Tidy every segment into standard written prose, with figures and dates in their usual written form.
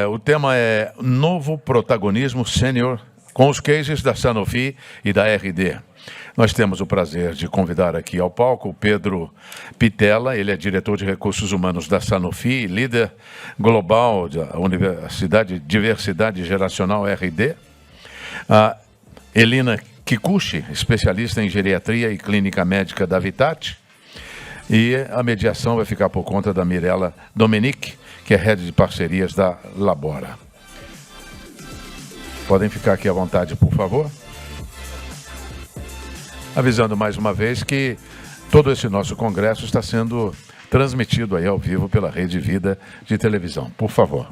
O tema é Novo Protagonismo Sênior, com os cases da Sanofi e da RD. Nós temos o prazer de convidar aqui ao palco o Pedro Pitella, ele é diretor de recursos humanos da Sanofi, líder global da Universidade Diversidade Geracional RD. A Elina Kikuchi, especialista em geriatria e clínica médica da Vitat. E a mediação vai ficar por conta da Mirella Dominique, que é head de parcerias da Labora. Podem ficar aqui à vontade, por favor. Avisando mais uma vez que todo esse nosso congresso está sendo transmitido aí ao vivo pela Rede Vida de televisão. Por favor.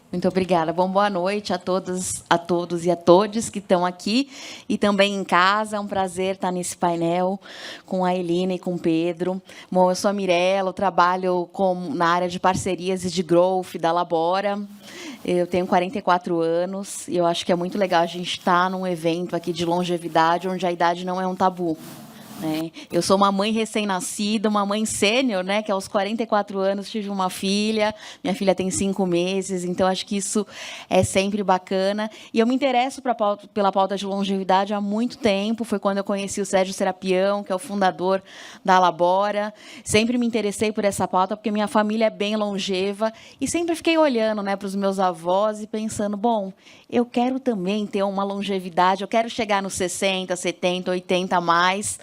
Muito obrigada. Bom, boa noite a todos e a todes que estão aqui e também em casa. É um prazer estar nesse painel com a Elina e com o Pedro. Bom, eu sou a Mirella, eu trabalho na área de parcerias e de growth da Labora. Eu tenho 44 anos e eu acho que é muito legal a gente estar num evento aqui de longevidade, onde a idade não é um tabu. Eu sou uma mãe recém-nascida, uma mãe sênior, que aos 44 anos tive uma filha, minha filha tem 5 meses, então acho que isso é sempre bacana. E eu me interesso pela pauta de longevidade há muito tempo, foi quando eu conheci o Sérgio Serapião, que é o fundador da Labora. Sempre me interessei por essa pauta, porque minha família é bem longeva, e sempre fiquei olhando para os meus avós e pensando, bom, eu quero também ter uma longevidade, eu quero chegar nos 60, 70, 80 a mais,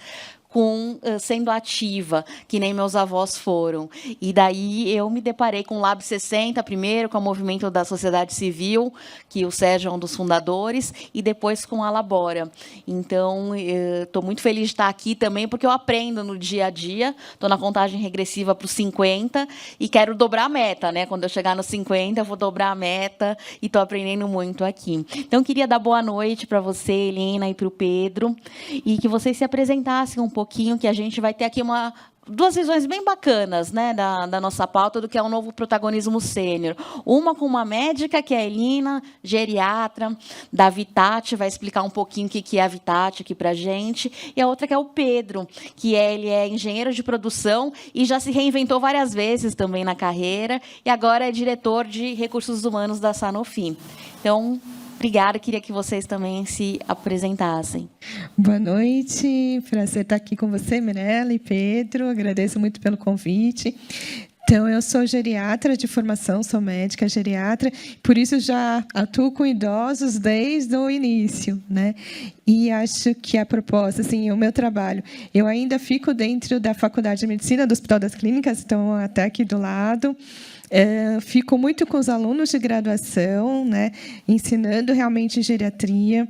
sendo ativa, que nem meus avós foram. E daí eu me deparei com o Lab 60, primeiro com o movimento da sociedade civil, que o Sérgio é um dos fundadores, e depois com a Labora. Então, estou muito feliz de estar aqui também, porque eu aprendo no dia a dia, estou na contagem regressiva para os 50, e quero dobrar a meta. Quando eu chegar nos 50, eu vou dobrar a meta, e estou aprendendo muito aqui. Então, queria dar boa noite para você, Elina, e para o Pedro, e que vocês se apresentassem um pouquinho, que a gente vai ter aqui duas visões bem bacanas da nossa pauta do que é o novo protagonismo sênior. Uma com uma médica, que é a Elina, geriatra, da Vitat, vai explicar um pouquinho o que é a Vitat aqui para a gente. E a outra que é o Pedro, que ele é engenheiro de produção e já se reinventou várias vezes também na carreira, e agora é diretor de recursos humanos da Sanofi. Então, obrigada, queria que vocês também se apresentassem. Boa noite, prazer estar aqui com você, Mirella e Pedro, agradeço muito pelo convite. Então, eu sou geriatra de formação, sou médica geriatra, por isso já atuo com idosos desde o início, E acho que a proposta, assim, o meu trabalho, eu ainda fico dentro da Faculdade de Medicina do Hospital das Clínicas, então até aqui do lado. Fico muito com os alunos de graduação, ensinando realmente geriatria.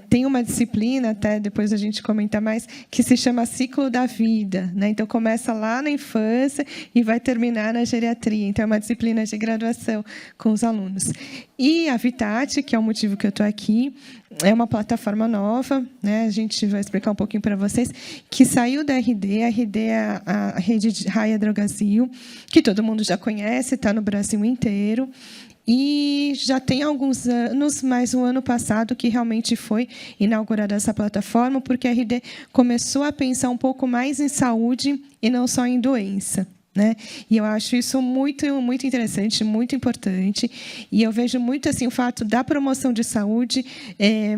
Tem uma disciplina, até depois a gente comenta mais, que se chama Ciclo da Vida. Então, começa lá na infância e vai terminar na geriatria. Então, é uma disciplina de graduação com os alunos. E a Vitat, que é o motivo que eu estou aqui, é uma plataforma nova, a gente vai explicar um pouquinho para vocês, que saiu da RD. A RD é a rede de Raia Drogasil, que todo mundo já conhece, está no Brasil inteiro. E já tem alguns anos, mas o ano passado que realmente foi inaugurada essa plataforma, porque a RD começou a pensar um pouco mais em saúde e não só em doença. E eu acho isso muito, muito interessante, muito importante. E eu vejo muito assim, o fato da promoção de saúde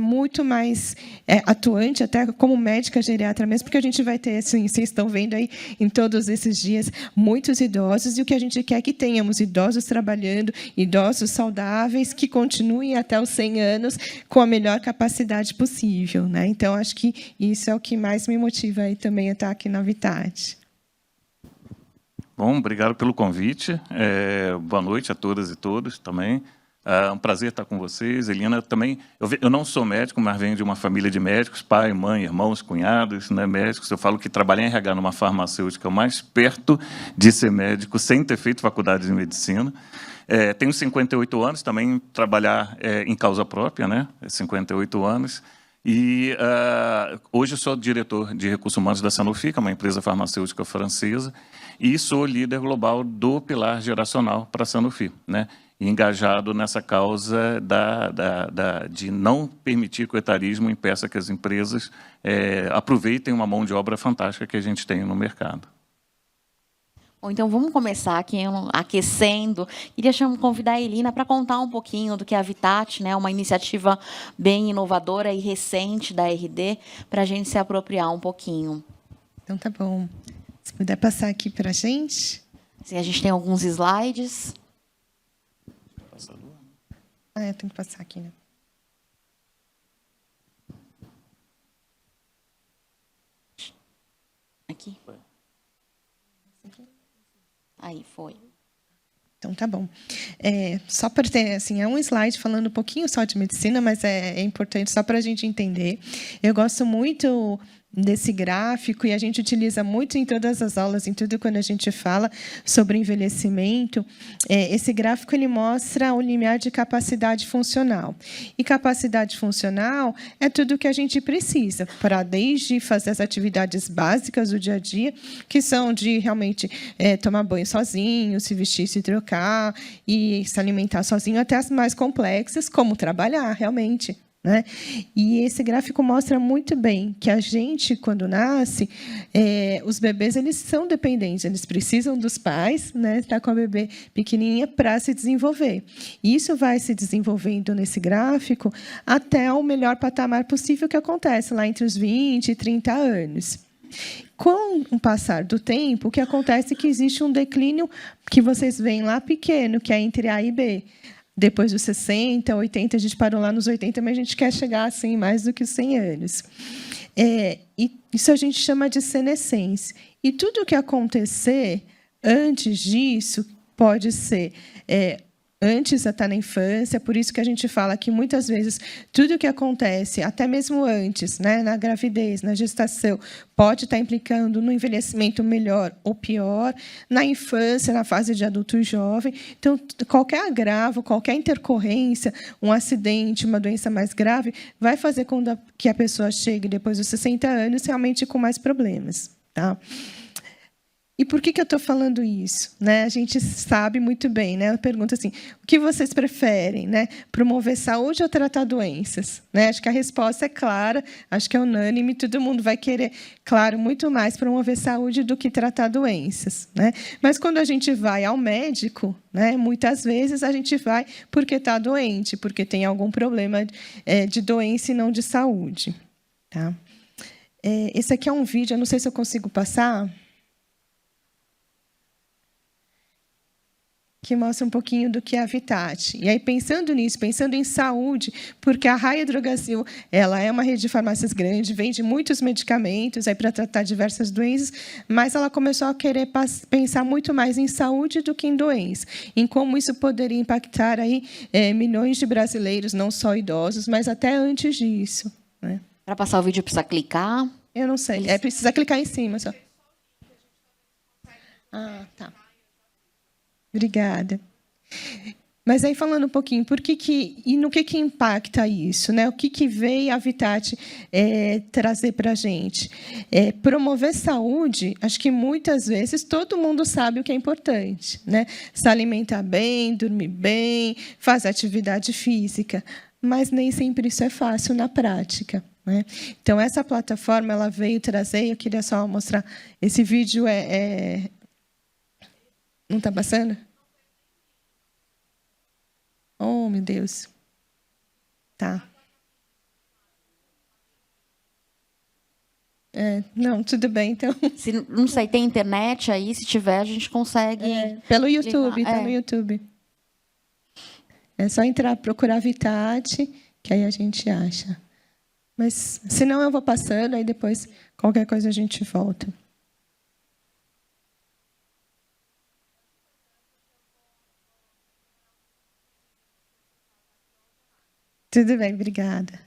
muito mais atuante, até como médica geriatra mesmo, porque a gente vai ter, assim, vocês estão vendo aí, em todos esses dias, muitos idosos, e o que a gente quer é que tenhamos idosos trabalhando, idosos saudáveis, que continuem até os 100 anos com a melhor capacidade possível. Então, acho que isso é o que mais me motiva aí também a estar aqui na Vitat. Bom, obrigado pelo convite. Boa noite a todas e todos também. É um prazer estar com vocês. Elina, também, eu não sou médico, mas venho de uma família de médicos, pai, mãe, irmãos, cunhados, médicos. Eu falo que trabalhar em RH numa farmacêutica é o mais perto de ser médico, sem ter feito faculdade de medicina. Tenho 58 anos, também trabalhar em causa própria, 58 anos. E hoje eu sou diretor de recursos humanos da Sanofi, que é uma empresa farmacêutica francesa, e sou líder global do pilar geracional para a Sanofi, e engajado nessa causa de não permitir que o etarismo impeça que as empresas aproveitem uma mão de obra fantástica que a gente tem no mercado. Bom, então, vamos começar aqui aquecendo. Queria convidar a Elina para contar um pouquinho do que é a Habitat, né, uma iniciativa bem inovadora e recente da RD, para a gente se apropriar um pouquinho. Então, tá bom. Se puder passar aqui para a gente. Sim, a gente tem alguns slides. Eu tenho que passar aqui, né? Aqui. Aí, foi. Então, tá bom. Só para ter, assim, é um slide falando um pouquinho só de medicina, mas é importante só para a gente entender. Eu gosto muito desse gráfico, e a gente utiliza muito em todas as aulas, em tudo quando a gente fala sobre envelhecimento. Esse gráfico ele mostra o limiar de capacidade funcional. E capacidade funcional é tudo o que a gente precisa para, desde fazer as atividades básicas do dia a dia, que são de realmente tomar banho sozinho, se vestir, se trocar e se alimentar sozinho, até as mais complexas, como trabalhar realmente. Né? E esse gráfico mostra muito bem que a gente, quando nasce, os bebês eles são dependentes, eles precisam dos pais, né? Estar com a bebê pequenininha para se desenvolver. E isso vai se desenvolvendo nesse gráfico até o melhor patamar possível, que acontece lá entre os 20 e 30 anos. Com o passar do tempo, o que acontece é que existe um declínio que vocês veem lá pequeno, que é entre A e B. Depois dos 60, 80, a gente parou lá nos 80, mas a gente quer chegar assim mais do que 100 anos. E isso a gente chama de senescência. E tudo o que acontecer antes disso pode ser antes de estar na infância, por isso que a gente fala que, muitas vezes, tudo o que acontece, até mesmo antes, né, na gravidez, na gestação, pode estar implicando no envelhecimento melhor ou pior, na infância, na fase de adulto e jovem. Então, qualquer agravo, qualquer intercorrência, um acidente, uma doença mais grave, vai fazer com que a pessoa chegue, depois dos 60 anos, realmente com mais problemas. Tá? E por que eu estou falando isso? Né? A gente sabe muito bem, né? Eu pergunto assim: o que vocês preferem? Né? Promover saúde ou tratar doenças? Né? Acho que a resposta é clara, acho que é unânime, todo mundo vai querer, claro, muito mais promover saúde do que tratar doenças. Né? Mas, quando a gente vai ao médico, né, muitas vezes a gente vai porque está doente, porque tem algum problema de doença e não de saúde. Tá? Esse aqui é um vídeo, eu não sei se eu consigo passar, que mostra um pouquinho do que é a Habitat. E aí, pensando nisso, pensando em saúde, porque a Raia Drogasil, ela é uma rede de farmácias grande, vende muitos medicamentos para tratar diversas doenças, mas ela começou a querer pensar muito mais em saúde do que em doença, em como isso poderia impactar aí, milhões de brasileiros, não só idosos, mas até antes disso. Né? Para passar o vídeo, precisa clicar? Eu não sei. Precisa clicar em cima só. Ah, tá. Obrigada. Mas aí, falando um pouquinho, e no que impacta isso? Né? O que veio a Habitat trazer para a gente? Promover saúde, acho que muitas vezes todo mundo sabe o que é importante. Né? Se alimentar bem, dormir bem, fazer atividade física. Mas nem sempre isso é fácil na prática. Né? Então, essa plataforma ela veio trazer, eu queria só mostrar, esse vídeo não está passando? Oh, meu Deus. Tá. Não, tudo bem, então. Não sei, tem internet aí? Se tiver, a gente consegue... Pelo YouTube, está no YouTube. É só entrar, procurar Habitat, que aí a gente acha. Mas, se não, eu vou passando, aí depois, qualquer coisa, a gente volta. Tudo bem, obrigada.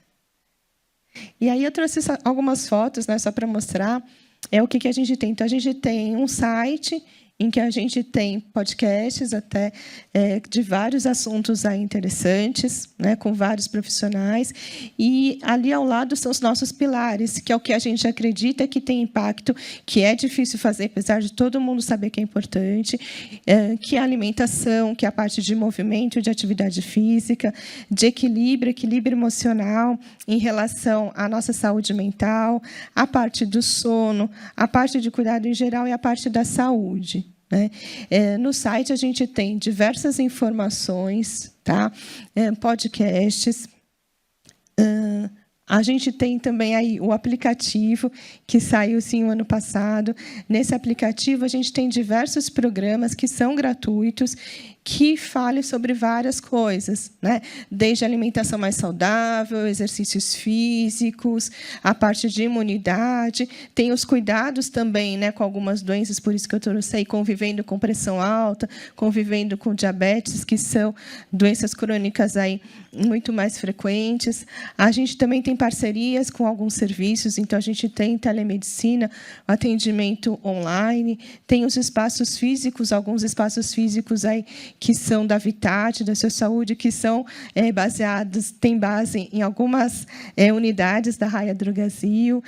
E aí eu trouxe algumas fotos, né, só para mostrar o que a gente tem. Então, a gente tem um site em que a gente tem podcasts até de vários assuntos aí interessantes, né, com vários profissionais. E ali ao lado são os nossos pilares, que é o que a gente acredita que tem impacto, que é difícil fazer, apesar de todo mundo saber que é importante, que é a alimentação, que é a parte de movimento, de atividade física, de equilíbrio emocional em relação à nossa saúde mental, a parte do sono, a parte de cuidado em geral e a parte da saúde. né? No site a gente tem diversas informações, tá? Podcasts. A gente tem também aí o aplicativo, que saiu, sim, o ano passado. Nesse aplicativo, a gente tem diversos programas que são gratuitos, que falem sobre várias coisas, né? Desde alimentação mais saudável, exercícios físicos, a parte de imunidade. Tem os cuidados também, né, com algumas doenças, por isso que eu trouxe aí, convivendo com pressão alta, convivendo com diabetes, que são doenças crônicas aí muito mais frequentes. A gente também tem parcerias com alguns serviços, então a gente tem telemedicina, atendimento online, tem os espaços físicos, alguns espaços físicos aí que são da Vitat, da Sua Saúde, que são baseados, tem base em algumas unidades da Raia Drogasil.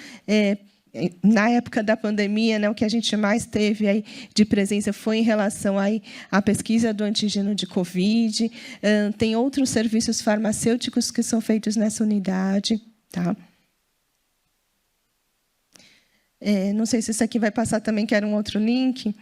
Na época da pandemia, né, o que a gente mais teve aí de presença foi em relação aí à pesquisa do antígeno de Covid. Tem outros serviços farmacêuticos que são feitos nessa unidade. Tá? Não sei se isso aqui vai passar também, que era um outro link.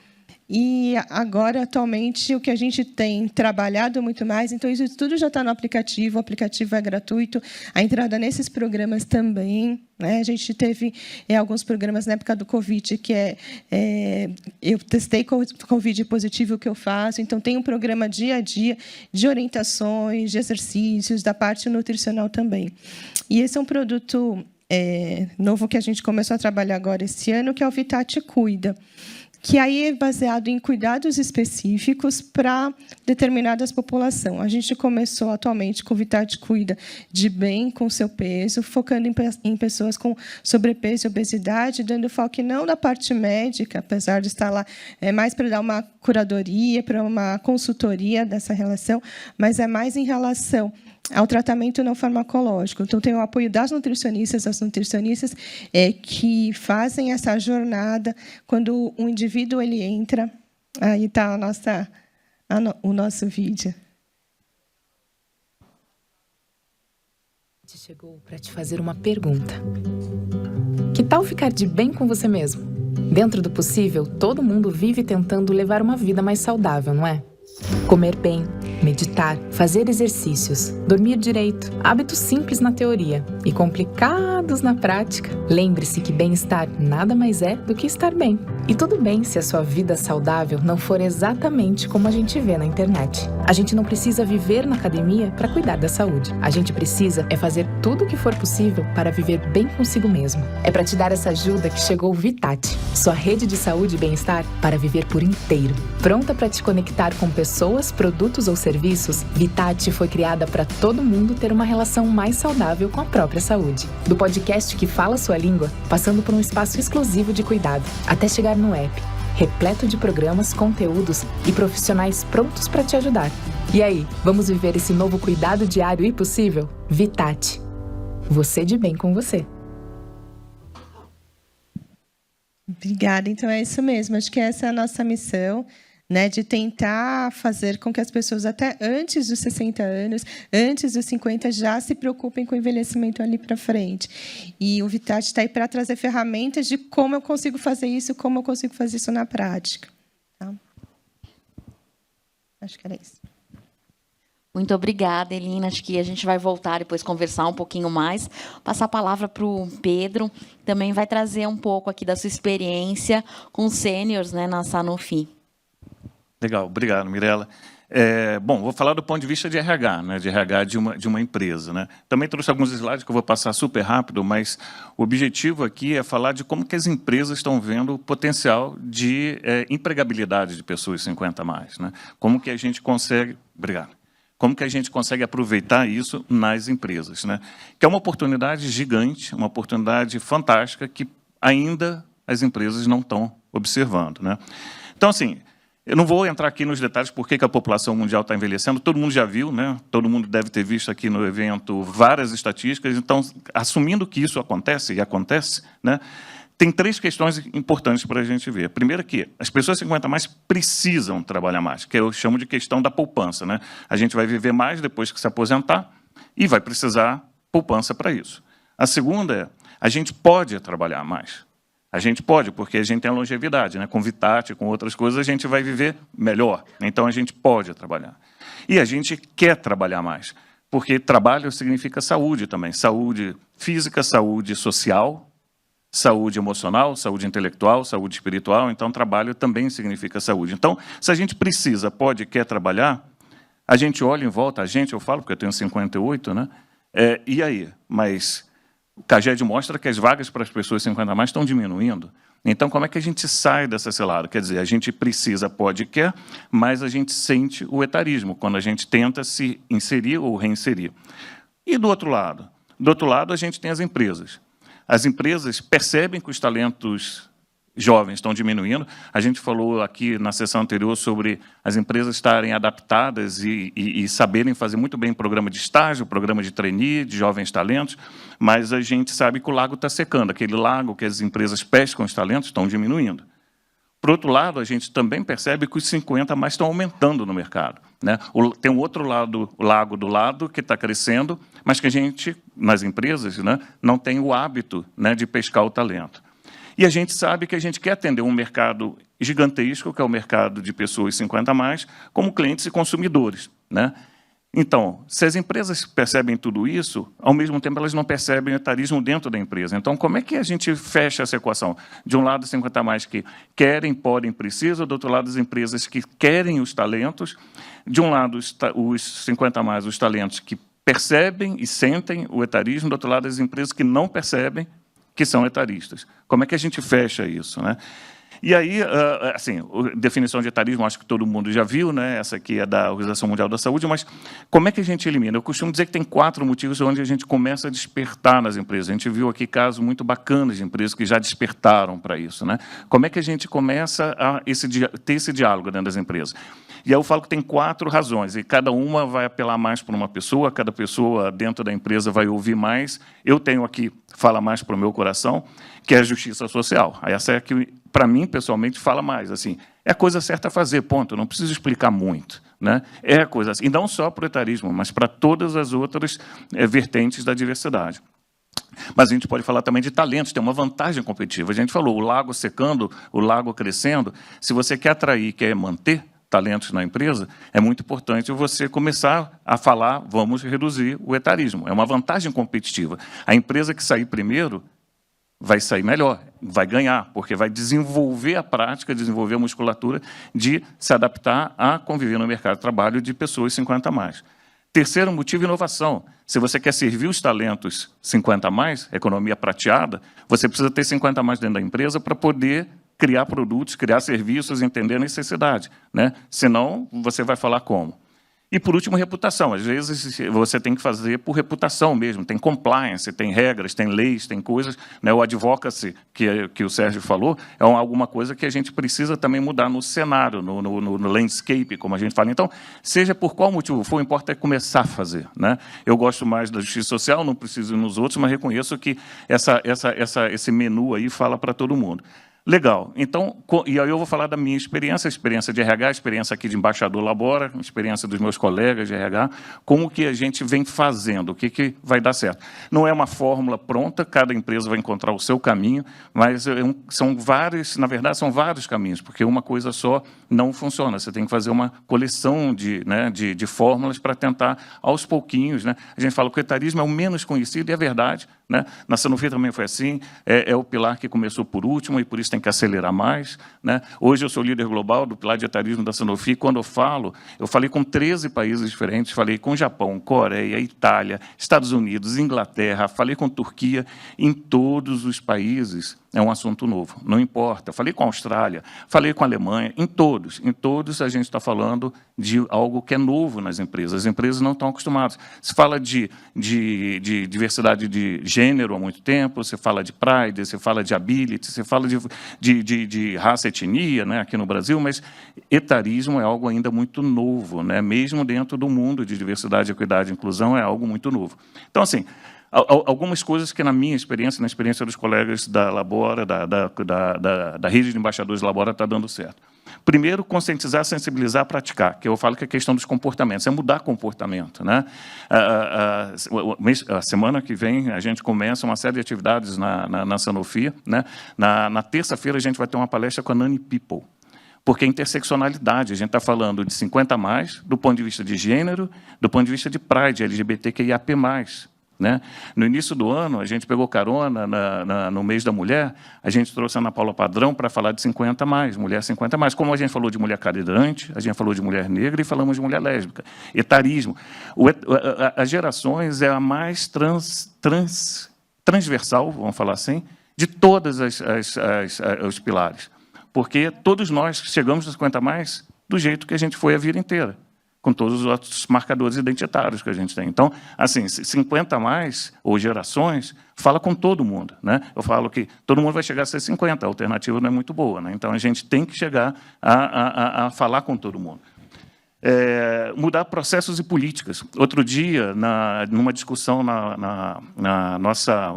E agora, atualmente, o que a gente tem trabalhado muito mais, então isso tudo já está no aplicativo, o aplicativo é gratuito, a entrada nesses programas também, né? A gente teve alguns programas na época do Covid, que eu testei Covid positivo, o que eu faço, então tem um programa dia a dia de orientações, de exercícios, da parte nutricional também. E esse é um produto novo que a gente começou a trabalhar agora esse ano, que é o Vitat Cuida, que aí é baseado em cuidados específicos para determinadas populações. A gente começou atualmente com o Vitat Cuida de bem com seu peso, focando em pessoas com sobrepeso e obesidade, dando foco não da parte médica, apesar de estar lá, mais para dar uma curadoria, para uma consultoria dessa relação, mas é mais em relação ao tratamento não farmacológico. Então, tem o apoio das nutricionistas, as nutricionistas que fazem essa jornada. Quando o indivíduo ele entra, aí está o nosso vídeo. Chegou para te fazer uma pergunta. Que tal ficar de bem com você mesmo? Dentro do possível, todo mundo vive tentando levar uma vida mais saudável, não é? Comer bem, meditar, fazer exercícios, dormir direito, hábitos simples na teoria e complicados na prática. Lembre-se que bem-estar nada mais é do que estar bem. E tudo bem se a sua vida saudável não for exatamente como a gente vê na internet. A gente não precisa viver na academia para cuidar da saúde. A gente precisa fazer tudo o que for possível para viver bem consigo mesmo. É para te dar essa ajuda que chegou o Vitat, sua rede de saúde e bem-estar para viver por inteiro. Pronta para te conectar com pessoas, produtos ou serviços, Vitat foi criada para todo mundo ter uma relação mais saudável com a própria saúde. Do podcast que fala sua língua, passando por um espaço exclusivo de cuidado, até chegar no app, repleto de programas, conteúdos e profissionais prontos para te ajudar. E aí, vamos viver esse novo cuidado diário e possível? Vitat. Você de bem com você. Obrigada. Então, é isso mesmo. Acho que essa é a nossa missão, né, de tentar fazer com que as pessoas até antes dos 60 anos, antes dos 50, já se preocupem com o envelhecimento ali para frente. E o Vitat está aí para trazer ferramentas de como eu consigo fazer isso, como eu consigo fazer isso na prática. Tá? Acho que era isso. Muito obrigada, Elina. Acho que a gente vai voltar depois conversar um pouquinho mais. Passar a palavra para o Pedro. Também vai trazer um pouco aqui da sua experiência com sêniors, né, na Sanofi. Legal, obrigado, Mirela. Bom, vou falar do ponto de vista de RH, né, de RH de uma empresa, né. Também trouxe alguns slides que eu vou passar super rápido, mas o objetivo aqui é falar de como que as empresas estão vendo o potencial de empregabilidade de pessoas 50 a mais, né. Como que a gente consegue... Obrigado. Como que a gente consegue aproveitar isso nas empresas, né? Que é uma oportunidade gigante, uma oportunidade fantástica que ainda as empresas não estão observando, né? Então, assim, eu não vou entrar aqui nos detalhes por que a população mundial está envelhecendo, todo mundo já viu, né? Todo mundo deve ter visto aqui no evento várias estatísticas, então, assumindo que isso acontece, e acontece, né? Tem 3 questões importantes para a gente ver. Primeiro que as pessoas 50 a mais precisam trabalhar mais, que eu chamo de questão da poupança, né? A gente vai viver mais depois que se aposentar e vai precisar poupança para isso. A segunda é, a gente pode trabalhar mais. A gente pode, porque a gente tem a longevidade, né? Com Vitat, com outras coisas, a gente vai viver melhor. Então, a gente pode trabalhar. E a gente quer trabalhar mais, porque trabalho significa saúde também. Saúde física, saúde social, saúde emocional, saúde intelectual, saúde espiritual. Então, trabalho também significa saúde. Então, se a gente precisa, pode, quer trabalhar, a gente olha em volta, eu falo, porque eu tenho 58, né? E aí? Mas o CAGED mostra que as vagas para as pessoas 50 a mais estão diminuindo. Então, como é que a gente sai dessa cilada? Quer dizer, a gente precisa, pode, quer, mas a gente sente o etarismo, quando a gente tenta se inserir ou reinserir. E do outro lado? Do outro lado, a gente tem as empresas. As empresas percebem que os talentos jovens estão diminuindo. A gente falou aqui na sessão anterior sobre as empresas estarem adaptadas e saberem fazer muito bem programa de estágio, programa de trainee, de jovens talentos, mas a gente sabe que o lago está secando. Aquele lago que as empresas pescam os talentos estão diminuindo. Por outro lado, a gente também percebe que os 50 a mais estão aumentando no mercado, né? Tem um outro lado, o lago do lado, que está crescendo, mas que a gente, nas empresas, né, não tem o hábito, né, de pescar o talento. E a gente sabe que a gente quer atender um mercado gigantesco, que é o mercado de pessoas 50 a mais, como clientes e consumidores, né? Então, se as empresas percebem tudo isso, ao mesmo tempo elas não percebem o etarismo dentro da empresa. Então, como é que a gente fecha essa equação? De um lado, 50 a mais que querem, podem, precisam, do outro lado, as empresas que querem os talentos, de um lado, os 50 a mais, os talentos que percebem e sentem o etarismo, do outro lado, as empresas que não percebem, que são etaristas. Como é que a gente fecha isso, né? E aí, assim, a definição de etarismo, acho que todo mundo já viu, né? Essa aqui é da Organização Mundial da Saúde, mas como é que a gente elimina? Eu costumo dizer que tem 4 motivos onde a gente começa a despertar nas empresas. A gente viu aqui casos muito bacanas de empresas que já despertaram para isso, né? Como é que a gente começa a ter esse diálogo dentro das empresas? E aí eu falo que tem 4 razões, e cada uma vai apelar mais para uma pessoa, cada pessoa dentro da empresa vai ouvir mais. Eu tenho aqui, fala mais para o meu coração, que é a justiça social. Essa é a que, para mim, pessoalmente, fala mais. Assim, é a coisa certa a fazer, ponto. Eu não preciso explicar muito, né? É a coisa assim. E não só para o etarismo, mas para todas as outras vertentes da diversidade. Mas a gente pode falar também de talentos, tem uma vantagem competitiva. A gente falou, o lago secando, o lago crescendo. Se você quer atrair, quer manter talentos na empresa, é muito importante você começar a falar, vamos reduzir o etarismo. É uma vantagem competitiva. A empresa que sair primeiro vai sair melhor, vai ganhar, porque vai desenvolver a prática, desenvolver a musculatura de se adaptar a conviver no mercado de trabalho de pessoas 50 a mais. Terceiro motivo, inovação. Se você quer servir os talentos 50 a mais, economia prateada, você precisa ter 50 a mais dentro da empresa para poder criar produtos, criar serviços, entender a necessidade, né? Senão, você vai falar como. E, por último, reputação. Às vezes, você tem que fazer por reputação mesmo. Tem compliance, tem regras, tem leis, tem coisas, né? O advocacy, que o Sérgio falou, é alguma coisa que a gente precisa também mudar no cenário, no landscape, como a gente fala. Então, seja por qual motivo for, o importa é começar a fazer, né? Eu gosto mais da justiça social, não preciso ir nos outros, mas reconheço que esse menu aí fala para todo mundo. Legal. Então, e aí eu vou falar da minha experiência, a experiência de RH, a experiência aqui de embaixador Labora, a experiência dos meus colegas de RH, como que a gente vem fazendo, o que vai dar certo. Não é uma fórmula pronta, cada empresa vai encontrar o seu caminho, mas são vários, na verdade, são vários caminhos, porque uma coisa só não funciona. Você tem que fazer uma coleção de fórmulas para tentar, aos pouquinhos, né? A gente fala que o etarismo é o menos conhecido, e é verdade, né? Na Sanofi também foi assim, é o pilar que começou por último, e por isso tem que acelerar mais, né? Hoje eu sou líder global do pilar de etarismo da Sanofi. Quando eu falei com 13 países diferentes, falei com Japão, Coreia, Itália, Estados Unidos, Inglaterra, falei com Turquia. Em todos os países é um assunto novo, não importa. Falei com a Austrália, falei com a Alemanha, em todos a gente está falando de algo que é novo nas empresas. As empresas não estão acostumadas. Se fala de diversidade de gênero há muito tempo, você fala de Pride, você fala de Ability, você fala de raça e etnia, né, aqui no Brasil, mas etarismo é algo ainda muito novo, né, mesmo dentro do mundo de diversidade, equidade e inclusão, é algo muito novo. Então, assim, algumas coisas que, na minha experiência, na experiência dos colegas da Labora, da rede de embaixadores da Labora, está dando certo. Primeiro, conscientizar, sensibilizar, praticar, que eu falo que é a questão dos comportamentos, é mudar comportamento, né? A semana que vem, a gente começa uma série de atividades na Sanofi, né? Na terça-feira, a gente vai ter uma palestra com a Nani People, porque a interseccionalidade, a gente está falando de 50+, do ponto de vista de gênero, do ponto de vista de Pride, LGBTQIAP+. Né? No início do ano, a gente pegou carona no mês da mulher, a gente trouxe a Ana Paula Padrão para falar de 50+, mulher 50+. Como a gente falou de mulher cadeirante, a gente falou de mulher negra e falamos de mulher lésbica. Etarismo. As gerações é a mais transversal, vamos falar assim, de todos os pilares. Porque todos nós chegamos a 50+, do jeito que a gente foi a vida inteira, com todos os outros marcadores identitários que a gente tem. Então, assim, 50+, ou gerações, fala com todo mundo, né? Eu falo que todo mundo vai chegar a ser 50, a alternativa não é muito boa, né? Então, a gente tem que chegar a falar com todo mundo. Mudar processos e políticas. Outro dia, numa discussão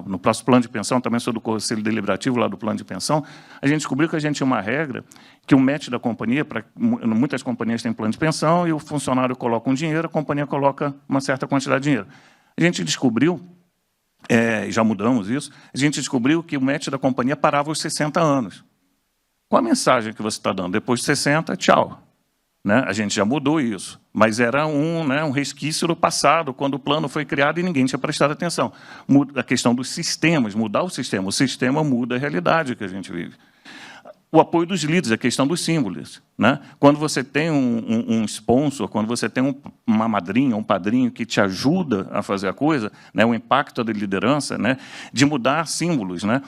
no próximo plano de pensão, também sou do Conselho Deliberativo lá do plano de pensão, a gente descobriu que a gente tinha uma regra que o match da companhia, muitas companhias têm plano de pensão, e o funcionário coloca um dinheiro, a companhia coloca uma certa quantidade de dinheiro. A gente descobriu, já mudamos isso, a gente descobriu que o match da companhia parava aos 60 anos. Qual a mensagem que você está dando? Depois de 60, tchau. Né? A gente já mudou isso, mas era um resquício do passado, quando o plano foi criado e ninguém tinha prestado atenção. A questão dos sistemas, mudar o sistema muda a realidade que a gente vive. O apoio dos líderes, a questão dos símbolos. Né? Quando você tem um sponsor, quando você tem uma madrinha, um padrinho que te ajuda a fazer a coisa, né? O impacto da liderança, né? De mudar símbolos, né?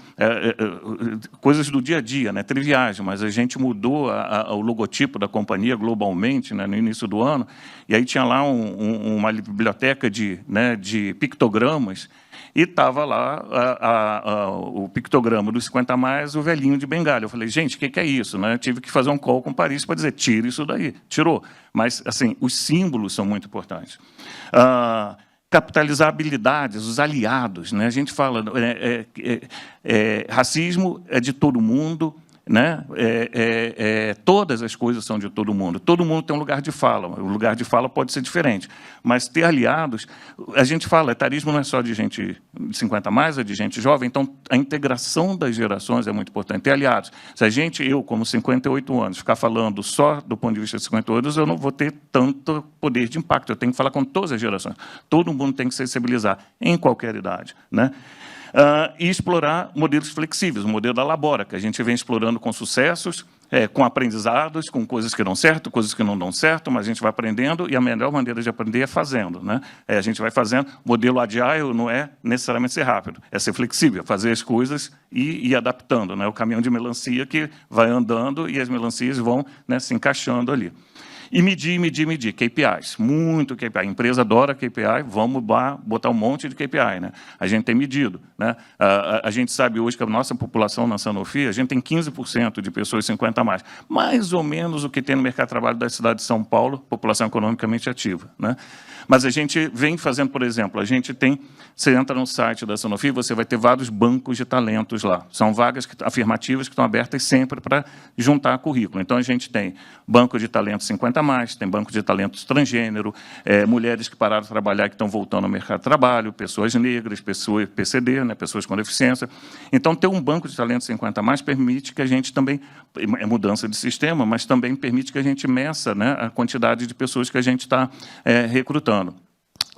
Coisas do dia a dia, né? Triviais, mas a gente mudou o logotipo da companhia globalmente, né? No início do ano, e aí tinha lá uma biblioteca de pictogramas, e estava lá o pictograma dos 50+, o velhinho de bengala. Eu falei, gente, o que é isso? Né? Eu tive que fazer um call com Paris para dizer, tira isso daí. Tirou. Mas, assim, os símbolos são muito importantes. Capitalizar habilidades, os aliados. Né? A gente fala, racismo é de todo mundo, né? Todas as coisas são de todo mundo tem um lugar de fala, o lugar de fala pode ser diferente, mas ter aliados, a gente fala, etarismo não é só de gente de 50+, é de gente jovem, então a integração das gerações é muito importante, ter aliados. Se eu como 58 anos, ficar falando só do ponto de vista de 58 anos, eu não vou ter tanto poder de impacto, eu tenho que falar com todas as gerações, todo mundo tem que se sensibilizar, em qualquer idade, né? E explorar modelos flexíveis, o modelo da Labora, que a gente vem explorando com sucessos, com aprendizados, com coisas que dão certo, coisas que não dão certo, mas a gente vai aprendendo, e a melhor maneira de aprender é fazendo. Né? A gente vai fazendo, modelo agile não é necessariamente ser rápido, é ser flexível, fazer as coisas e ir adaptando. Né? O caminhão de melancia que vai andando e as melancias vão, né, se encaixando ali. E medir, KPIs, muito KPI. A empresa adora KPI, vamos botar um monte de KPI. Né? A gente tem medido. Né? A gente sabe hoje que a nossa população na Sanofi, a gente tem 15% de pessoas 50+. Mais ou menos o que tem no mercado de trabalho da cidade de São Paulo, população economicamente ativa. Né? Mas a gente vem fazendo, por exemplo, você entra no site da Sanofi, você vai ter vários bancos de talentos lá. São vagas afirmativas que estão abertas sempre para juntar currículo. Então, a gente tem banco de talentos 50+, tem banco de talentos transgênero, mulheres que pararam de trabalhar e que estão voltando ao mercado de trabalho, pessoas negras, pessoas PCD, né, pessoas com deficiência. Então, ter um banco de talentos 50+, permite que a gente também, mudança de sistema, mas também permite que a gente meça, né, a quantidade de pessoas que a gente está recrutando.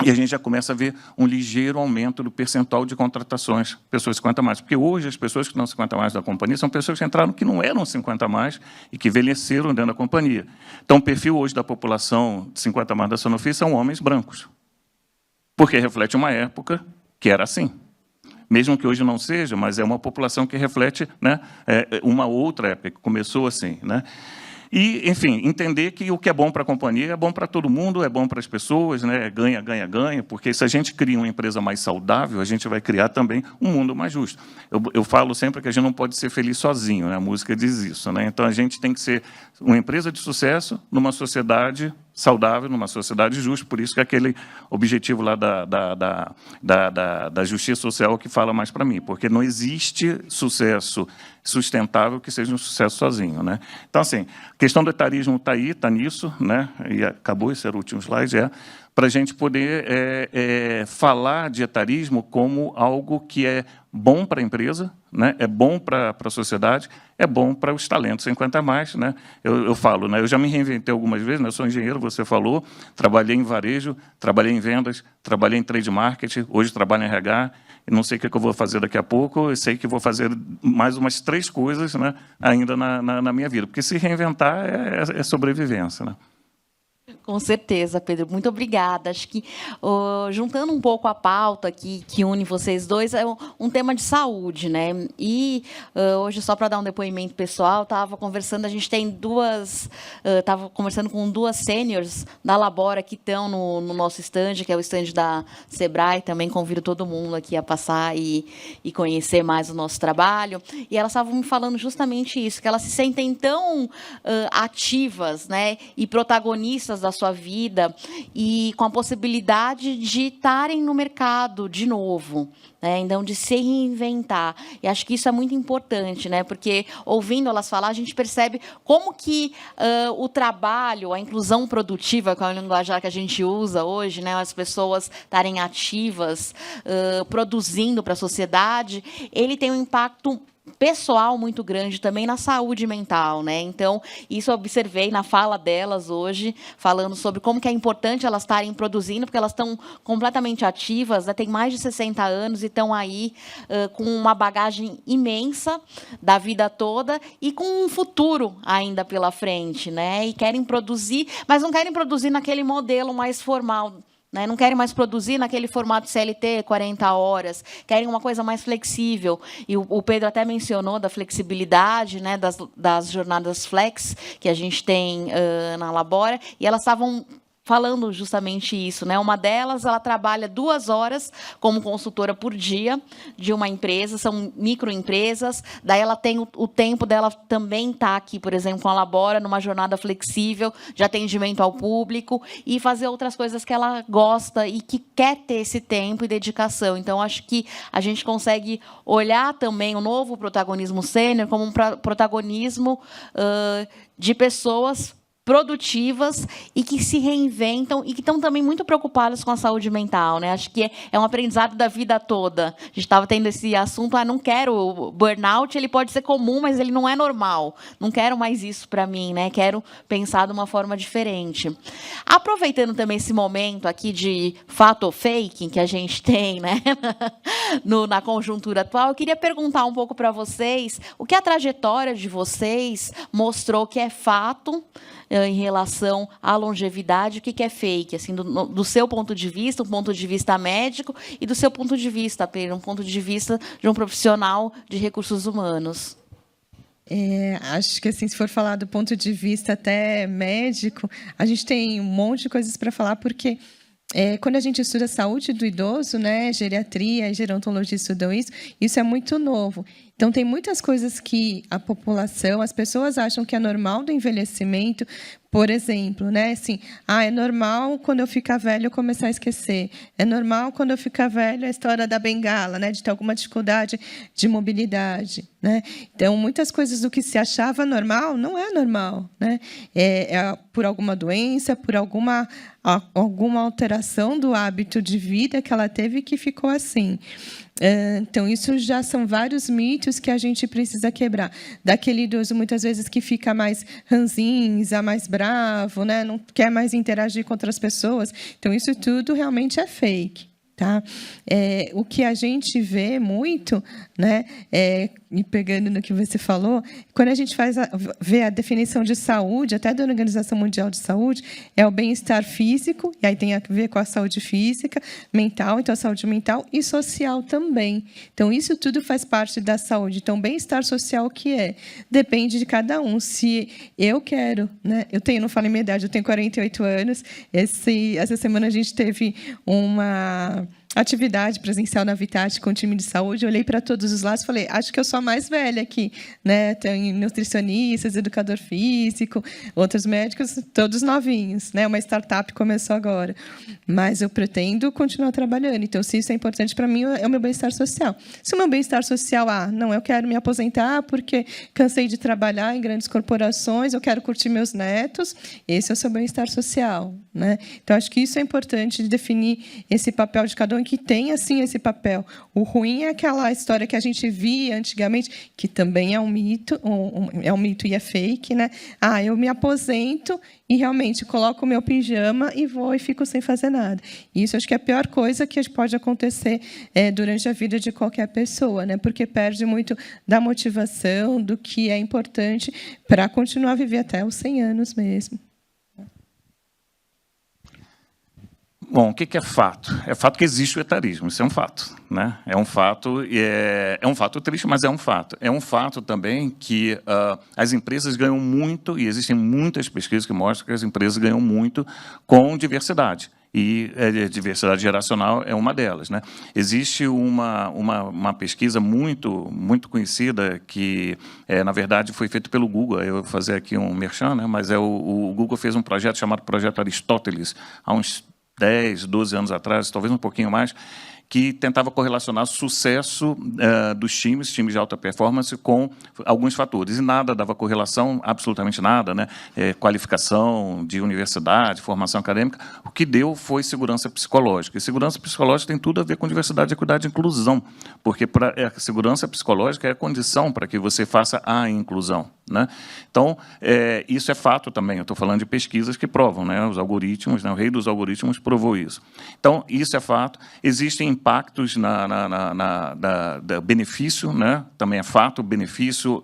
E a gente já começa a ver um ligeiro aumento do percentual de contratações, pessoas 50+. Porque hoje as pessoas que estão 50+ da companhia são pessoas que entraram que não eram 50+ e que envelheceram dentro da companhia. Então, o perfil hoje da população de 50+ da Sanofi são homens brancos. Porque reflete uma época que era assim. Mesmo que hoje não seja, mas é uma população que reflete, né, uma outra época, que começou assim. Né? E, enfim, entender que o que é bom para a companhia é bom para todo mundo, é bom para as pessoas, né? Ganha, ganha, ganha, porque se a gente cria uma empresa mais saudável, a gente vai criar também um mundo mais justo. Eu falo sempre que a gente não pode ser feliz sozinho, né? A música diz isso. Né? Então, a gente tem que ser uma empresa de sucesso numa sociedade saudável, numa sociedade justa, por isso que é aquele objetivo lá da justiça social que fala mais para mim, porque não existe sucesso sustentável que seja um sucesso sozinho, né? Então, assim, a questão do etarismo está aí, está nisso, né? E acabou, esse era o último slide, para a gente poder falar de etarismo como algo que é bom para a empresa, né? É bom para a sociedade, é bom para os talentos 50 a mais, né? Eu falo, né? Eu já me reinventei algumas vezes, né? Eu sou engenheiro, você falou, trabalhei em varejo, trabalhei em vendas, trabalhei em trade marketing, hoje trabalho em RH, e não sei o que eu vou fazer daqui a pouco, eu sei que vou fazer mais umas 3 coisas, né, ainda na minha vida, porque se reinventar é sobrevivência, né? Com certeza, Pedro. Muito obrigada. Acho que, juntando um pouco a pauta aqui, que une vocês dois, é um tema de saúde, né? E hoje, só para dar um depoimento pessoal, estava conversando, a gente tem estava conversando com 2 sêniors da Labora que estão no nosso estande, que é o estande da Sebrae. Também convido todo mundo aqui a passar e conhecer mais o nosso trabalho. E elas estavam me falando justamente isso, que elas se sentem tão ativas, né, e protagonistas da sua vida e com a possibilidade de estarem no mercado de novo, né? Então, de se reinventar. E acho que isso é muito importante, né? Porque, ouvindo elas falar, a gente percebe como que o trabalho, a inclusão produtiva, que é o linguajar que a gente usa hoje, né? As pessoas estarem ativas, produzindo para a sociedade, ele tem um impacto pessoal muito grande também na saúde mental, né? Então, isso eu observei na fala delas hoje, falando sobre como que é importante elas estarem produzindo, porque elas estão completamente ativas, né? Têm mais de 60 anos e estão aí com uma bagagem imensa da vida toda e com um futuro ainda pela frente, né? E querem produzir, mas não querem produzir naquele modelo mais formal, né? Não querem mais produzir naquele formato CLT, 40 horas, querem uma coisa mais flexível. E o Pedro até mencionou da flexibilidade, né, das jornadas flex que a gente tem na Labora, e elas estavam falando justamente isso, né? Uma delas, ela trabalha 2 horas como consultora por dia de uma empresa, são microempresas, daí ela tem o tempo dela também estar aqui, por exemplo, com a Labora, numa jornada flexível de atendimento ao público e fazer outras coisas que ela gosta e que quer ter esse tempo e dedicação. Então, acho que a gente consegue olhar também o novo protagonismo sênior como um protagonismo de pessoas produtivas e que se reinventam e que estão também muito preocupadas com a saúde mental, né? Acho que é um aprendizado da vida toda. A gente estava tendo esse assunto, não quero o burnout, ele pode ser comum, mas ele não é normal. Não quero mais isso para mim, né? Quero pensar de uma forma diferente. Aproveitando também esse momento aqui de fato ou fake que a gente tem, né? Na conjuntura atual, eu queria perguntar um pouco para vocês o que a trajetória de vocês mostrou que é fato em relação à longevidade, o que é fake, assim, do seu ponto de vista, um ponto de vista médico, e do seu ponto de vista, Pedro, um ponto de vista de um profissional de recursos humanos. Acho que, assim, se for falar do ponto de vista até médico, a gente tem um monte de coisas para falar, porque quando a gente estuda a saúde do idoso, né, geriatria e gerontologia estudam isso é muito novo. Então, tem muitas coisas que a população, as pessoas acham que é normal do envelhecimento. Por exemplo, né, assim, é normal quando eu ficar velho eu começar a esquecer. É normal quando eu ficar velho a história da bengala, né, de ter alguma dificuldade de mobilidade, né? Então, muitas coisas do que se achava normal não é normal, né? É por alguma doença, por alguma alteração do hábito de vida que ela teve que ficou assim. Então, isso já são vários mitos que a gente precisa quebrar. Daquele idoso, muitas vezes, que fica mais ranzinza, mais bravo, né? Não quer mais interagir com outras pessoas. Então, isso tudo realmente é fake. Tá? O que a gente vê muito, né, e pegando no que você falou, quando a gente vê a definição de saúde, até da Organização Mundial de Saúde, é o bem-estar físico, e aí tem a ver com a saúde física, mental, então a saúde mental e social também. Então, isso tudo faz parte da saúde. Então, bem-estar social, o que é? Depende de cada um. Se eu quero, né, não falei minha idade, eu tenho 48 anos, essa semana a gente teve atividade presencial na Vitat com o time de saúde, eu olhei para todos os lados e falei, acho que eu sou a mais velha aqui, né? Tem nutricionistas, educador físico, outros médicos, todos novinhos, né? Uma startup começou agora, mas eu pretendo continuar trabalhando. Então, se isso é importante para mim, é o meu bem-estar social. Se o meu bem-estar social, não, eu quero me aposentar porque cansei de trabalhar em grandes corporações, eu quero curtir meus netos, esse é o seu bem-estar social, né? Então, acho que isso é importante de definir esse papel de cada um, que tem, assim, esse papel. O ruim é aquela história que a gente via antigamente, que também é um mito, é um mito e é fake, né? Eu me aposento e realmente coloco o meu pijama e vou e fico sem fazer nada. Isso acho que é a pior coisa que pode acontecer durante a vida de qualquer pessoa, né? Porque perde muito da motivação, do que é importante para continuar a viver até os 100 anos mesmo. Bom, o que é fato? É fato que existe o etarismo, isso é um fato, né? É um fato, é um fato triste, mas é um fato. É um fato também que as empresas ganham muito, e existem muitas pesquisas que mostram que as empresas ganham muito com diversidade. E a diversidade geracional é uma delas, né? Existe uma pesquisa muito conhecida que, na verdade, foi feita pelo Google. Eu vou fazer aqui um merchan, né? Mas o Google fez um projeto chamado Projeto Aristóteles, há uns 10, 12 anos atrás, talvez um pouquinho mais, que tentava correlacionar sucesso dos times de alta performance com alguns fatores. E nada dava correlação, absolutamente nada, né? Qualificação de universidade, formação acadêmica. O que deu foi segurança psicológica. E segurança psicológica tem tudo a ver com diversidade, equidade e inclusão, porque a segurança psicológica é a condição para que você faça a inclusão, né? Então, isso é fato também. Eu estou falando de pesquisas que provam, né? Os algoritmos, né? O rei dos algoritmos provou isso. Então, isso é fato. Existem impactos da benefício, né? Também é fato, benefício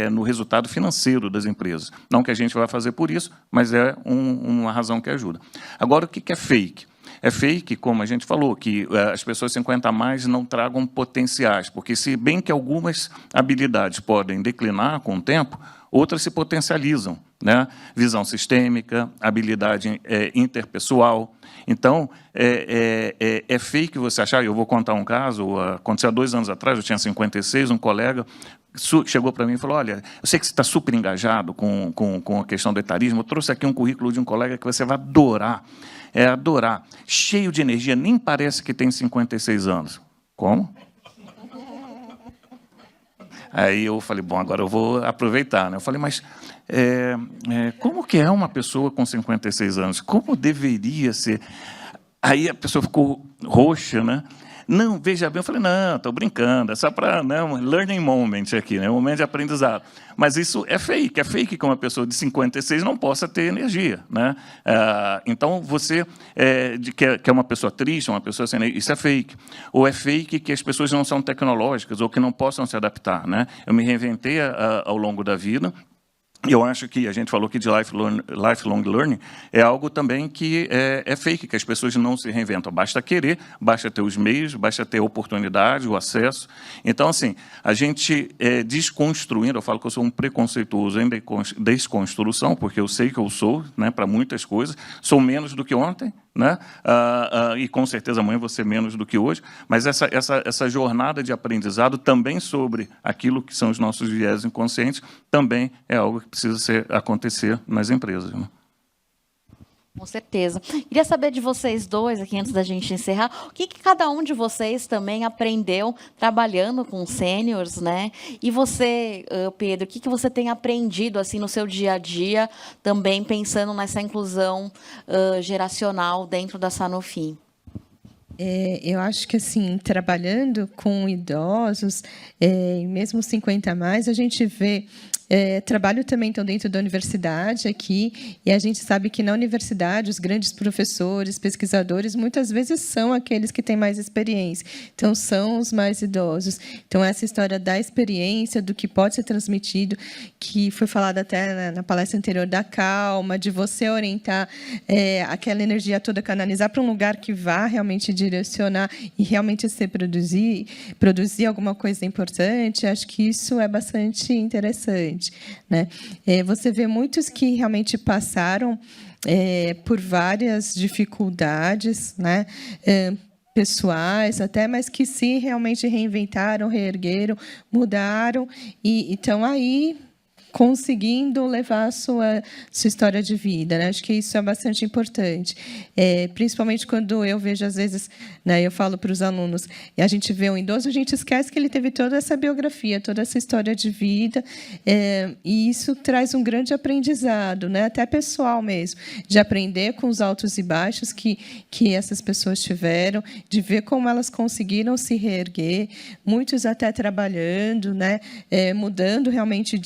no resultado financeiro das empresas. Não que a gente vai fazer por isso, mas é uma razão que ajuda. Agora, o que é fake? É fake, como a gente falou, que as pessoas 50 a mais não tragam potenciais, porque se bem que algumas habilidades podem declinar com o tempo, outras se potencializam, né? Visão sistêmica, habilidade interpessoal. Então, é fake você achar... Eu vou contar um caso, aconteceu há 2 anos atrás, eu tinha 56, um colega chegou para mim e falou, olha, eu sei que você está super engajado com a questão do etarismo, eu trouxe aqui um currículo de um colega que você vai adorar, adorar, cheio de energia, nem parece que tem 56 anos. Como? Aí eu falei, bom, agora eu vou aproveitar, né? Eu falei, mas como que é uma pessoa com 56 anos? Como deveria ser? Aí a pessoa ficou roxa, né? Não, veja bem, eu falei, não, estou brincando, é só para um learning moment aqui, né? Um momento de aprendizado. Mas isso é fake que uma pessoa de 56 não possa ter energia, né? Então, você que é uma pessoa triste, uma pessoa sem energia, isso é fake. Ou é fake que as pessoas não são tecnológicas ou que não possam se adaptar, né? Eu me reinventei ao longo da vida. Eu acho que a gente falou aqui de lifelong learning, é algo também que é fake, que as pessoas não se reinventam. Basta querer, basta ter os meios, basta ter a oportunidade, o acesso. Então, assim, a gente desconstruindo, eu falo que eu sou um preconceituoso em desconstrução, porque eu sei que eu sou, né, para muitas coisas, sou menos do que ontem, né? E com certeza amanhã vou ser menos do que hoje, mas essa jornada de aprendizado também sobre aquilo que são os nossos viés inconscientes também é algo que precisa acontecer nas empresas, né? Com certeza. Queria saber de vocês dois, aqui antes da gente encerrar, o que cada um de vocês também aprendeu trabalhando com sêniors, né? E você, Pedro, o que você tem aprendido assim no seu dia a dia, também pensando nessa inclusão geracional dentro da Sanofi? Eu acho que, assim, trabalhando com idosos, mesmo 50 a mais, a gente vê... trabalho também então, dentro da universidade aqui, e a gente sabe que na universidade os grandes professores, pesquisadores, muitas vezes são aqueles que têm mais experiência, então são os mais idosos. Então, essa história da experiência, do que pode ser transmitido, que foi falado até na palestra anterior, da calma, de você orientar aquela energia toda, canalizar para um lugar que vá realmente direcionar e realmente produzir alguma coisa importante, acho que isso é bastante interessante, né? Você vê muitos que realmente passaram por várias dificuldades, né? pessoais até, mas que se realmente reinventaram, reergueram, mudaram e estão aí conseguindo levar a sua história de vida, né? Acho que isso é bastante importante, principalmente quando eu vejo, às vezes, né, eu falo para os alunos, e a gente vê um idoso, a gente esquece que ele teve toda essa biografia, toda essa história de vida, e isso traz um grande aprendizado, né? Até pessoal mesmo, de aprender com os altos e baixos que essas pessoas tiveram, de ver como elas conseguiram se reerguer, muitos até trabalhando, né? Mudando realmente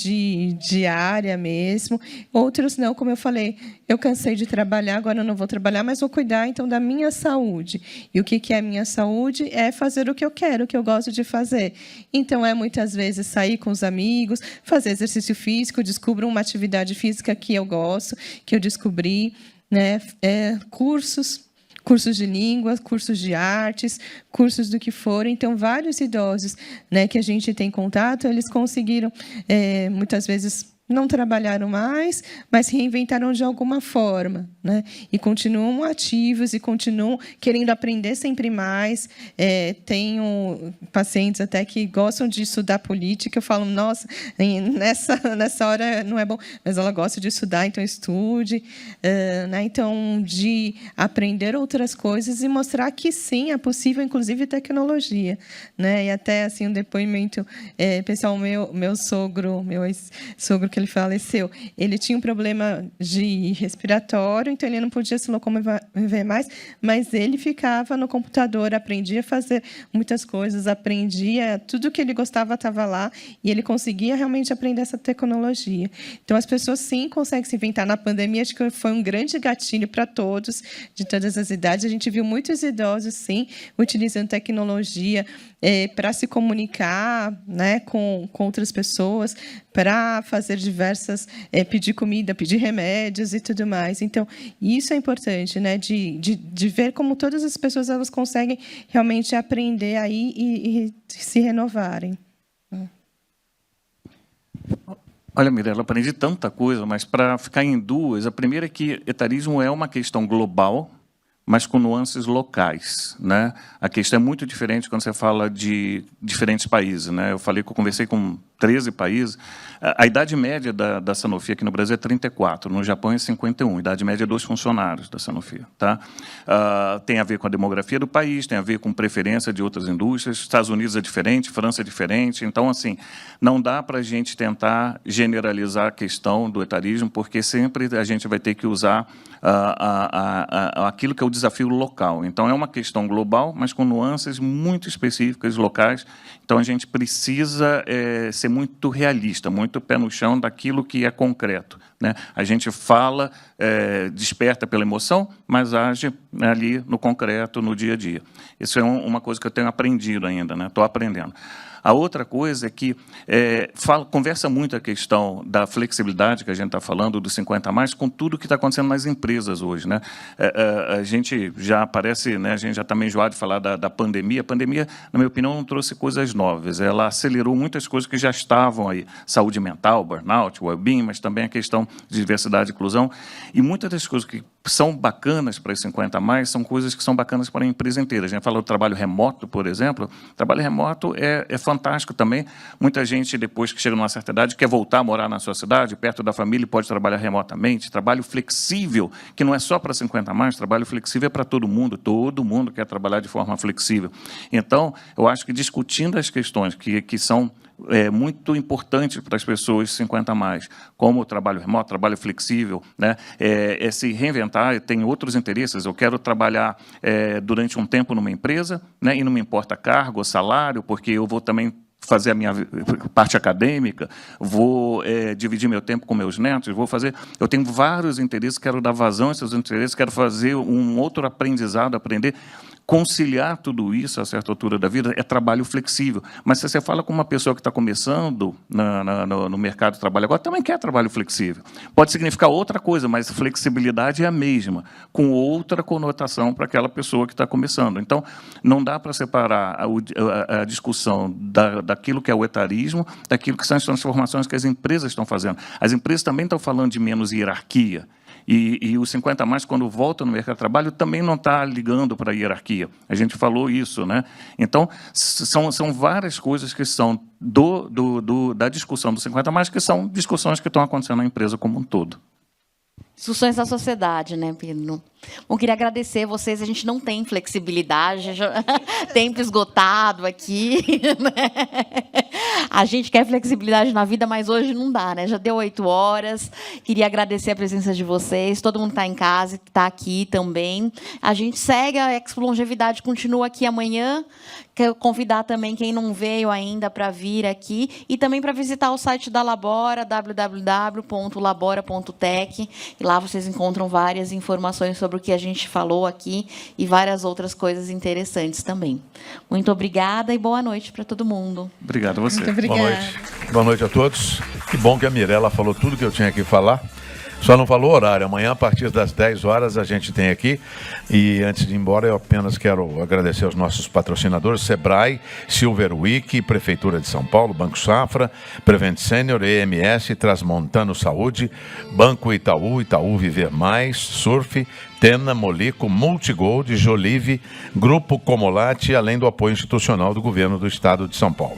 de área mesmo, outros não, como eu falei, eu cansei de trabalhar, agora eu não vou trabalhar, mas vou cuidar então da minha saúde. E o que é a minha saúde? É fazer o que eu quero, o que eu gosto de fazer. Então, muitas vezes sair com os amigos, fazer exercício físico, descubro uma atividade física que eu gosto, que eu descobri, né? Cursos de línguas, cursos de artes, cursos do que for. Então, vários idosos, né, que a gente tem contato, eles conseguiram, muitas vezes, não trabalharam mais, mas se reinventaram de alguma forma, né? E continuam ativos e continuam querendo aprender sempre mais. Tenho pacientes até que gostam de estudar política. Eu falo, nossa, nessa hora não é bom, mas ela gosta de estudar, então estude. Né? Então, de aprender outras coisas e mostrar que sim, é possível, inclusive tecnologia, né? E até assim um depoimento pessoal, meu sogro, meu ex-sogro, que ele faleceu, ele tinha um problema de respiratório, então ele não podia se locomover mais, mas ele ficava no computador, aprendia a fazer muitas coisas, aprendia, tudo que ele gostava estava lá, e ele conseguia realmente aprender essa tecnologia. Então, as pessoas, sim, conseguem se inventar. Na pandemia, acho que foi um grande gatilho para todos, de todas as idades. A gente viu muitos idosos, sim, utilizando tecnologia para se comunicar, né, com outras pessoas, para fazer diversas, pedir comida, pedir remédios e tudo mais. Então, isso é importante, né, de ver como todas as pessoas elas conseguem realmente aprender aí e se renovarem. Olha, Mirela, aprendi tanta coisa, mas para ficar em duas, a primeira é que etarismo é uma questão global, mas com nuances locais, né? A questão é muito diferente quando você fala de diferentes países, né? Eu conversei com 13 países. A idade média da Sanofi aqui no Brasil é 34, no Japão é 51. A idade média é 2 funcionários da Sanofi, tá? Tem a ver com a demografia do país, tem a ver com preferência de outras indústrias. Estados Unidos é diferente, França é diferente. Então, assim, não dá para a gente tentar generalizar a questão do etarismo, porque sempre a gente vai ter que usar aquilo que é o desafio local. Então, é uma questão global, mas com nuances muito específicas, locais. Então, a gente precisa ser muito realista, muito pé no chão daquilo que é concreto, né? A gente fala, desperta pela emoção, mas age ali no concreto, no dia a dia. Isso é uma coisa que eu tenho aprendido ainda, né? Estou aprendendo. A outra coisa é que conversa muito a questão da flexibilidade que a gente está falando, dos 50+, com tudo que está acontecendo nas empresas hoje, né? A gente já parece, né, a gente já está meio enjoado de falar da pandemia. A pandemia, na minha opinião, não trouxe coisas novas. Ela acelerou muitas coisas que já estavam aí. Saúde mental, burnout, well-being, mas também a questão de diversidade e inclusão. E muitas das coisas que são bacanas para os 50+, são coisas que são bacanas para a empresa inteira. A gente fala do trabalho remoto, por exemplo. O trabalho remoto é fantástico também. Muita gente, depois que chega numa certa idade, quer voltar a morar na sua cidade, perto da família, e pode trabalhar remotamente. Trabalho flexível, que não é só para 50+, trabalho flexível é para todo mundo quer trabalhar de forma flexível. Então, eu acho que discutindo as questões que são muito importantes para as pessoas 50+, como o trabalho remoto, trabalho flexível, né? Se reinventar, tem outros interesses. Eu quero trabalhar durante um tempo numa empresa, né? E não me importa cargo ou salário, porque eu vou também fazer a minha parte acadêmica, vou dividir meu tempo com meus netos, eu tenho vários interesses, quero dar vazão a esses interesses, quero fazer um outro aprendizado, aprender. Conciliar tudo isso a certa altura da vida é trabalho flexível. Mas se você fala com uma pessoa que está começando no mercado de trabalho agora, também quer trabalho flexível. Pode significar outra coisa, mas flexibilidade é a mesma, com outra conotação para aquela pessoa que está começando. Então, não dá para separar a discussão daquilo que é o etarismo, daquilo que são as transformações que as empresas estão fazendo. As empresas também estão falando de menos hierarquia. E os 50 mais, quando voltam no mercado de trabalho, também não está ligando para a hierarquia. A gente falou isso, né? Então, são várias coisas que são da discussão dos 50 mais, que são discussões que estão acontecendo na empresa como um todo. Discussões da sociedade, né, Pedro? Bom, queria agradecer vocês. A gente não tem flexibilidade, tempo esgotado aqui, né? A gente quer flexibilidade na vida, mas hoje não dá, né? Já deu 8 horas. Queria agradecer a presença de vocês, todo mundo que está em casa, que está aqui também. A gente segue, a Expo Longevidade continua aqui amanhã. Quero convidar também quem não veio ainda para vir aqui e também para visitar o site da Labora, www.labora.tech. E lá vocês encontram várias informações sobre o que a gente falou aqui e várias outras coisas interessantes também. Muito obrigada e boa noite para todo mundo. Obrigado a você. Muito obrigada. Boa noite. Boa noite a todos. Que bom que a Mirella falou tudo que eu tinha que falar. Só não falou horário. Amanhã, a partir das 10 horas, a gente tem aqui. E antes de ir embora, eu apenas quero agradecer aos nossos patrocinadores, Sebrae, Silver Week, Prefeitura de São Paulo, Banco Safra, Prevent Senior, EMS, Transmontano Saúde, Banco Itaú, Itaú Viver Mais, Surf, Tena, Molico, Multigold, Jolive, Grupo Comolate, além do apoio institucional do Governo do Estado de São Paulo.